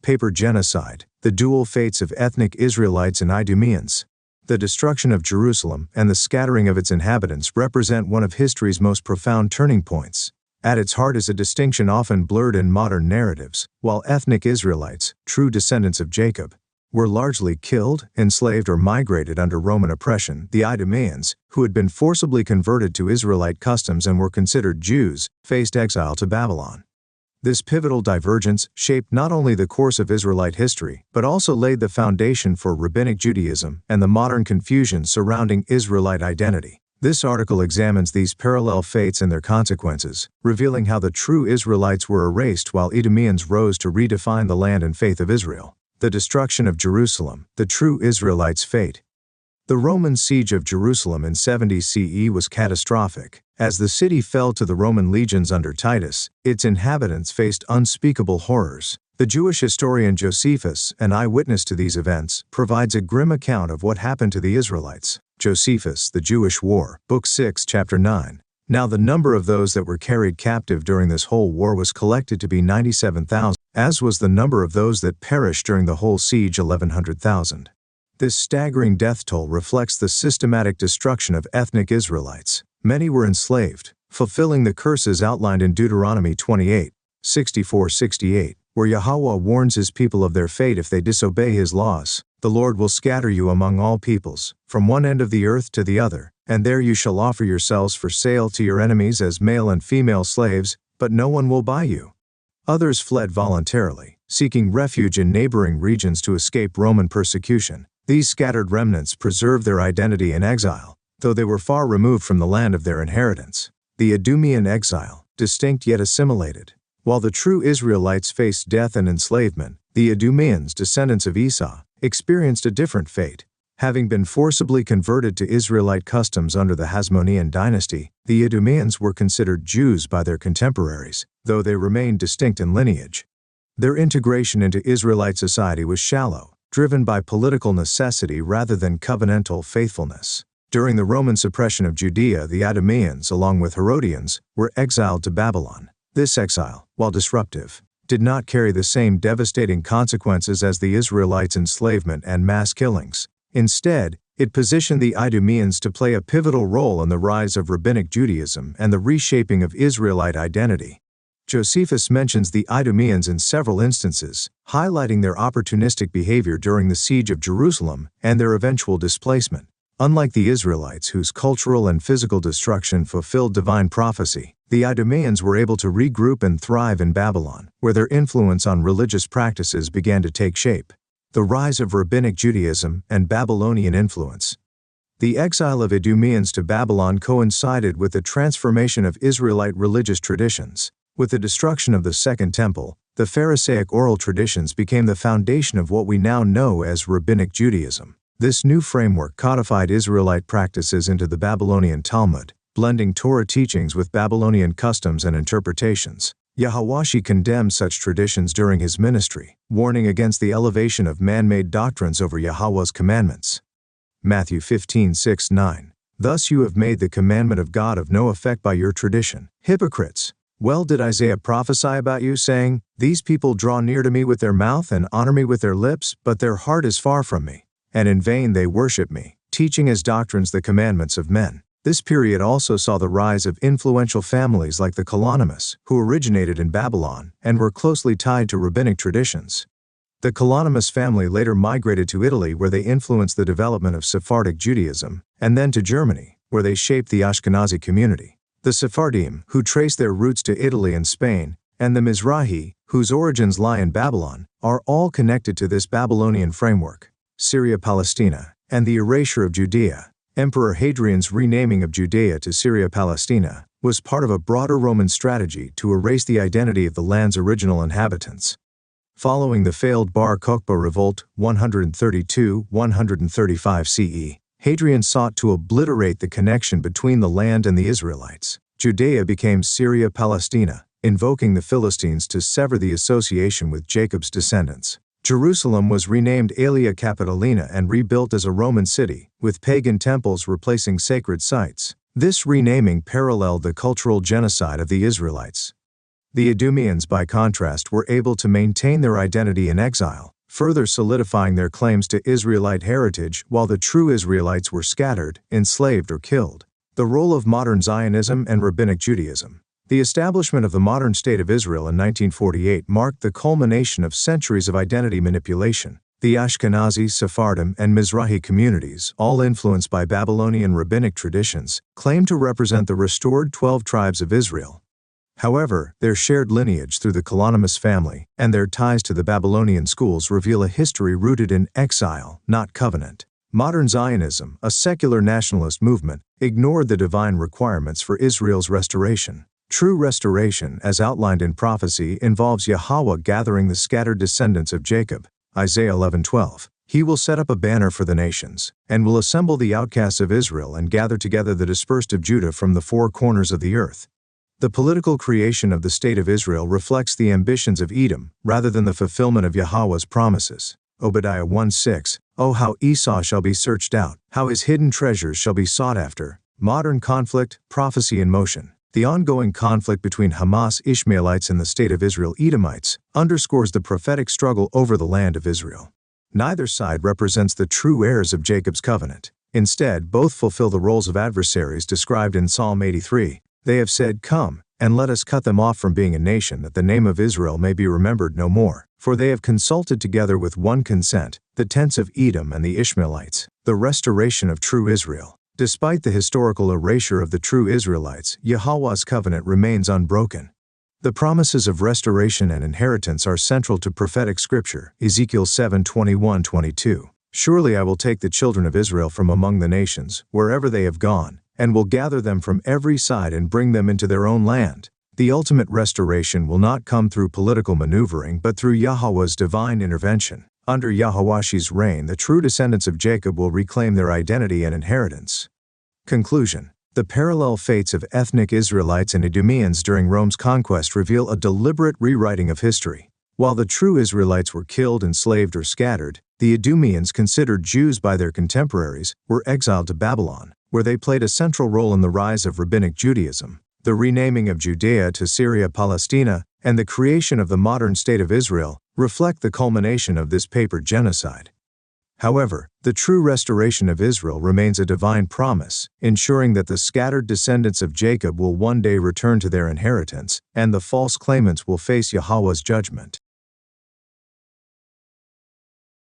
paper genocide, the dual fates of ethnic Israelites and Idumeans. The destruction of Jerusalem and the scattering of its inhabitants represent one of history's most profound turning points. At its heart is a distinction often blurred in modern narratives. While ethnic Israelites, true descendants of Jacob, were largely killed, enslaved, or migrated under Roman oppression, the Idumeans, who had been forcibly converted to Israelite customs and were considered Jews, faced exile to Babylon. This pivotal divergence shaped not only the course of Israelite history, but also laid the foundation for Rabbinic Judaism and the modern confusion surrounding Israelite identity. This article examines these parallel fates and their consequences, revealing how the true Israelites were erased while Idumeans rose to redefine the land and faith of Israel. The destruction of Jerusalem, the true Israelites' fate. The Roman siege of Jerusalem in 70 CE was catastrophic. As the city fell to the Roman legions under Titus, its inhabitants faced unspeakable horrors. The Jewish historian Josephus, an eyewitness to these events, provides a grim account of what happened to the Israelites. Josephus, The Jewish War, Book 6, Chapter 9. Now the number of those that were carried captive during this whole war was collected to be 97,000, as was the number of those that perished during the whole siege 1,100,000. This staggering death toll reflects the systematic destruction of ethnic Israelites. Many were enslaved, fulfilling the curses outlined in Deuteronomy 28, 64-68, where Yahweh warns his people of their fate if they disobey his laws. The Lord will scatter you among all peoples, from one end of the earth to the other, and there you shall offer yourselves for sale to your enemies as male and female slaves, but no one will buy you. Others fled voluntarily, seeking refuge in neighboring regions to escape Roman persecution. These scattered remnants preserved their identity in exile, though they were far removed from the land of their inheritance. The Idumean exile, distinct yet assimilated. While the true Israelites faced death and enslavement, the Idumeans, descendants of Esau, experienced a different fate. Having been forcibly converted to Israelite customs under the Hasmonean dynasty, the Idumeans were considered Jews by their contemporaries, though they remained distinct in lineage. Their integration into Israelite society was shallow, driven by political necessity rather than covenantal faithfulness. During the Roman suppression of Judea, the Idumeans, along with Herodians, were exiled to Babylon. This exile, while disruptive, did not carry the same devastating consequences as the Israelites' enslavement and mass killings. Instead, it positioned the Idumeans to play a pivotal role in the rise of Rabbinic Judaism and the reshaping of Israelite identity. Josephus mentions the Idumeans in several instances, highlighting their opportunistic behavior during the siege of Jerusalem and their eventual displacement. Unlike the Israelites, whose cultural and physical destruction fulfilled divine prophecy, the Idumeans were able to regroup and thrive in Babylon, where their influence on religious practices began to take shape. The rise of Rabbinic Judaism and Babylonian influence. The exile of Idumeans to Babylon coincided with the transformation of Israelite religious traditions. With the destruction of the Second Temple, the Pharisaic oral traditions became the foundation of what we now know as Rabbinic Judaism. This new framework codified Israelite practices into the Babylonian Talmud, blending Torah teachings with Babylonian customs and interpretations. Yahawashi condemned such traditions during his ministry, warning against the elevation of man-made doctrines over Yahweh's commandments. Matthew 15:6-9. Thus you have made the commandment of God of no effect by your tradition, hypocrites. Well did Isaiah prophesy about you, saying, These people draw near to me with their mouth and honor me with their lips, but their heart is far from me. And in vain they worship me, teaching as doctrines the commandments of men. This period also saw the rise of influential families like the Kalonymus, who originated in Babylon and were closely tied to rabbinic traditions. The Kalonymus family later migrated to Italy, where they influenced the development of Sephardic Judaism, and then to Germany, where they shaped the Ashkenazi community. The Sephardim, who trace their roots to Italy and Spain, and the Mizrahi, whose origins lie in Babylon, are all connected to this Babylonian framework. Syria-Palestina, and the erasure of Judea. Emperor Hadrian's renaming of Judea to Syria-Palestina was part of a broader Roman strategy to erase the identity of the land's original inhabitants. Following the failed Bar Kokhba revolt 132-135 CE, Hadrian sought to obliterate the connection between the land and the Israelites. Judea became Syria-Palestina, invoking the Philistines to sever the association with Jacob's descendants. Jerusalem was renamed Aelia Capitolina and rebuilt as a Roman city, with pagan temples replacing sacred sites. This renaming paralleled the cultural genocide of the Israelites. The Idumeans, by contrast, were able to maintain their identity in exile, further solidifying their claims to Israelite heritage, while the true Israelites were scattered, enslaved, or killed. The role of modern Zionism and Rabbinic Judaism. The establishment of the modern State of Israel in 1948 marked the culmination of centuries of identity manipulation. The Ashkenazi, Sephardim, and Mizrahi communities, all influenced by Babylonian rabbinic traditions, claim to represent the restored 12 tribes of Israel. However, their shared lineage through the Kalonymus family and their ties to the Babylonian schools reveal a history rooted in exile, not covenant. Modern Zionism, a secular nationalist movement, ignored the divine requirements for Israel's restoration. True restoration, as outlined in prophecy, involves Yahweh gathering the scattered descendants of Jacob. Isaiah 11:12. He will set up a banner for the nations, and will assemble the outcasts of Israel and gather together the dispersed of Judah from the four corners of the earth. The political creation of the State of Israel reflects the ambitions of Edom, rather than the fulfillment of Yahweh's promises. Obadiah 1:6. Oh, how Esau shall be searched out, how his hidden treasures shall be sought after. Modern conflict, prophecy in motion. The ongoing conflict between Hamas Ishmaelites and the State of Israel Edomites underscores the prophetic struggle over the land of Israel. Neither side represents the true heirs of Jacob's covenant. Instead, both fulfill the roles of adversaries described in Psalm 83. They have said, "Come, and let us cut them off from being a nation, that the name of Israel may be remembered no more. For they have consulted together with one consent, the tents of Edom and the Ishmaelites." The restoration of true Israel. Despite the historical erasure of the true Israelites, Yahweh's covenant remains unbroken. The promises of restoration and inheritance are central to prophetic scripture. Ezekiel 7:21-22. Surely I will take the children of Israel from among the nations, wherever they have gone, and will gather them from every side and bring them into their own land. The ultimate restoration will not come through political maneuvering but through Yahweh's divine intervention. Under Yahweh's reign, the true descendants of Jacob will reclaim their identity and inheritance. Conclusion. The parallel fates of ethnic Israelites and Idumeans during Rome's conquest reveal a deliberate rewriting of history. While the true Israelites were killed, enslaved, or scattered, the Idumeans, considered Jews by their contemporaries, were exiled to Babylon, where they played a central role in the rise of Rabbinic Judaism. The renaming of Judea to Syria-Palestina and the creation of the modern State of Israel reflect the culmination of this paper genocide. However, the true restoration of Israel remains a divine promise, ensuring that the scattered descendants of Jacob will one day return to their inheritance, and the false claimants will face Yahweh's judgment.